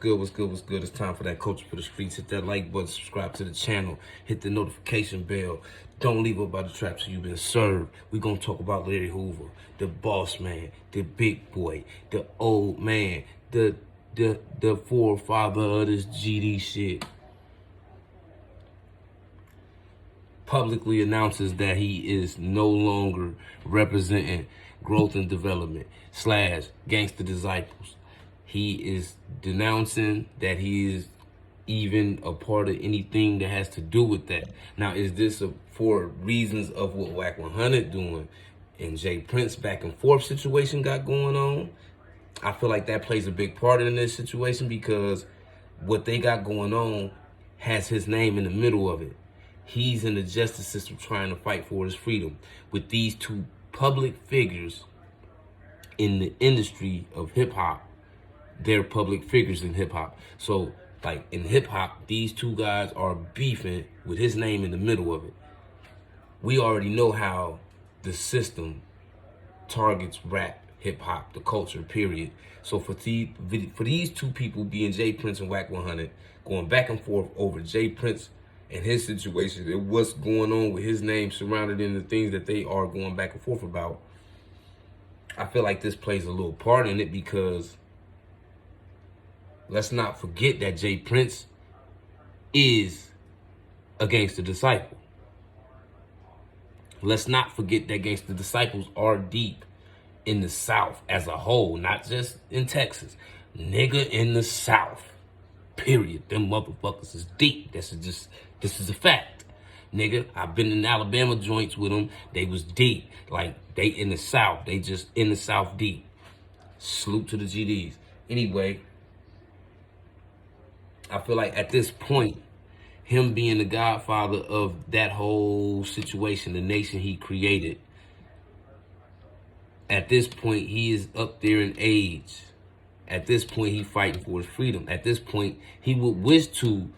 Good, what's good, what's good? It's time for that Culture for the Streets. Hit that like button, subscribe to the channel, hit the notification bell. Don't leave up by the trap so you've been served. We're going to talk about Larry Hoover, the boss man, the big boy, the old man, the forefather of this GD shit. Publicly announces that he is no longer representing growth and development / Gangster Disciples. He is denouncing that he is even a part of anything that has to do with that. Now, is this for reasons of what Whack 100 doing and Jay Prince back and forth situation got going on? I feel like that plays a big part in this situation because what they got going on has his name in the middle of it. He's in the justice system trying to fight for his freedom. With these two public figures in the industry of hip-hop, they're public figures in hip-hop. So, like, in hip-hop, these two guys are beefing with his name in the middle of it. We already know how the system targets rap, hip-hop, the culture, period. So for these two people, being Jay Prince and Whack 100, going back and forth over Jay Prince and his situation and what's going on with his name surrounded in the things that they are going back and forth about, I feel like this plays a little part in it because let's not forget that Jay Prince is a Gangster Disciple. Let's not forget that Gangster Disciples are deep in the South as a whole, not just in Texas. Nigga, in the South, period. Them motherfuckers is deep. This is a fact. Nigga, I've been in Alabama joints with them. They was deep. Like, they in the South. They just in the South deep. Salute to the GDs. Anyway, I feel like at this point, him being the godfather of that whole situation, the nation he created, at this point, he is up there in age. At this point, he fighting for his freedom. At this point, he would wish to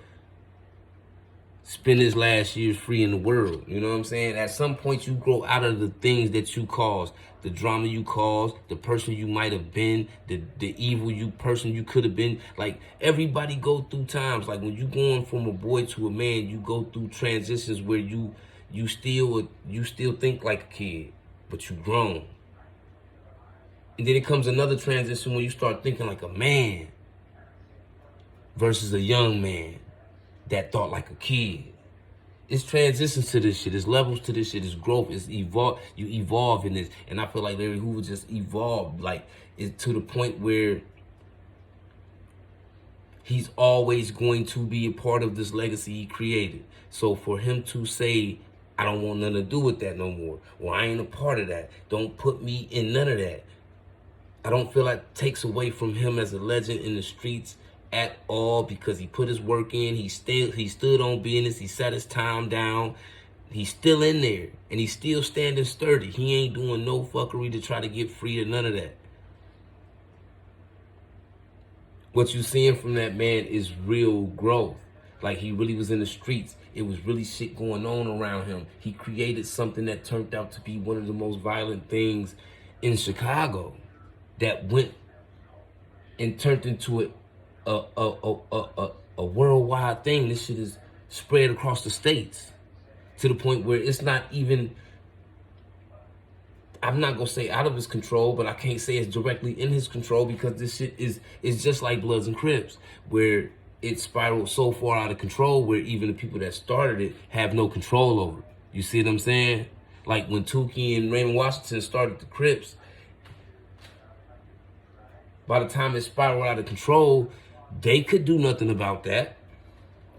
spend his last years free in the world. You know what I'm saying? At some point, you grow out of the things that you caused, the drama you caused, the person you might have been, the evil person you could have been. Like, everybody go through times. Like, when you going from a boy to a man, you go through transitions where you still think like a kid, but you grown. And then it comes another transition when you start thinking like a man versus a young man that thought like a kid. It's transitions to this shit. It's levels to this shit. It's growth. It's evolve. You evolve in this. And I feel like Larry Hoover just evolved. Like, it's to the point where he's always going to be a part of this legacy he created. So for him to say, I don't want nothing to do with that no more, or I ain't a part of that, don't put me in none of that, I don't feel like takes away from him as a legend in the streets at all, because he put his work in. He stood on business. He sat his time down. He's still in there, and he's still standing sturdy. He ain't doing no fuckery to try to get free or none of that. What you seeing from that man is real growth. Like, he really was in the streets. It was really shit going on around him. He created something that turned out to be one of the most violent things in Chicago, that went and turned into a worldwide thing. This shit is spread across the states to the point where it's not even, I'm not gonna say out of his control, but I can't say it's directly in his control, because this shit is just like Bloods and Crips, where it spiraled so far out of control where even the people that started it have no control over it. You see what I'm saying? Like when Tukey and Raymond Washington started the Crips, by the time it spiraled out of control, they could do nothing about that.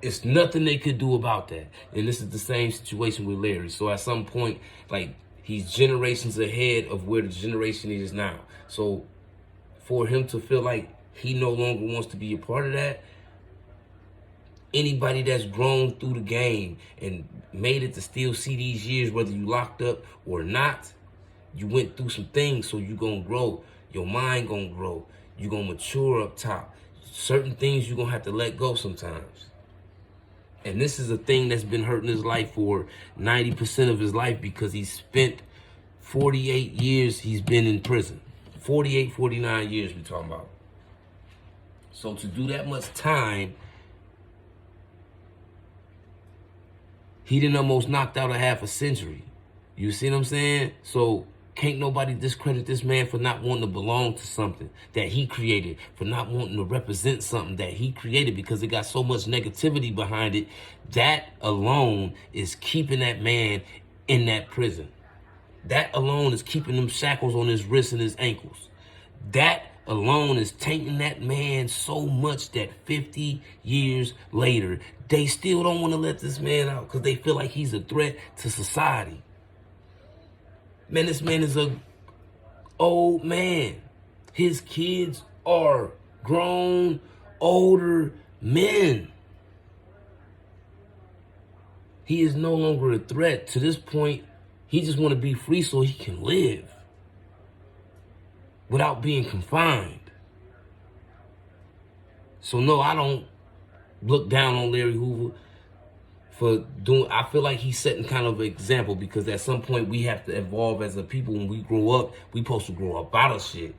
It's nothing they could do about that. And this is the same situation with Larry. So at some point, like, he's generations ahead of where the generation is now. So for him to feel like he no longer wants to be a part of that, anybody that's grown through the game and made it to still see these years, whether you locked up or not, you went through some things, so you gonna grow. Your mind gonna grow. You gonna mature up top. Certain things you gonna have to let go sometimes. And this is a thing that's been hurting his life for 90% of his life, because he spent 48 years he's been in prison. 48, 49 years we talking about. So to do that much time, he done almost knocked out a half a century. You see what I'm saying? So can't nobody discredit this man for not wanting to belong to something that he created, for not wanting to represent something that he created, because it got so much negativity behind it. That alone is keeping that man in that prison. That alone is keeping them shackles on his wrists and his ankles. That alone is tainting that man so much that 50 years later, they still don't want to let this man out because they feel like he's a threat to society. Man, this man is a old man. His kids are grown, older men. He is no longer a threat. To this point, he just want to be free so he can live without being confined. So no, I don't look down on Larry Hoover for doing. I feel like he's setting kind of an example, because at some point we have to evolve as a people. When we grow up, we supposed to grow up out of shit.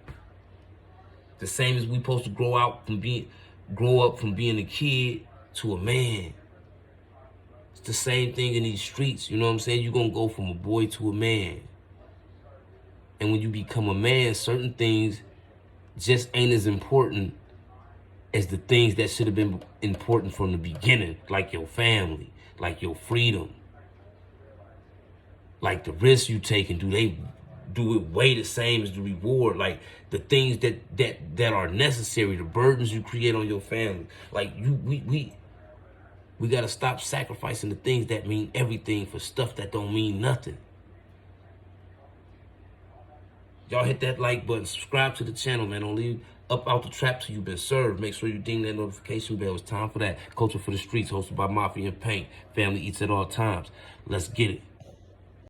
The same as we supposed to grow up from being a kid to a man. It's the same thing in these streets. You know what I'm saying? You're gonna go from a boy to a man. And when you become a man, certain things just ain't as important as the things that should have been important from the beginning, like your family, like your freedom, like the risks you take, and do they do it weigh the same as the reward? Like the things that are necessary, the burdens you create on your family. Like we gotta stop sacrificing the things that mean everything for stuff that don't mean nothing. Y'all hit that like button, subscribe to the channel, man. Don't leave up out the trap till you've been served. Make sure you ding that notification bell. It's time for that. Culture for the Streets, hosted by Mafia and Paint. Family eats at all times. Let's get it.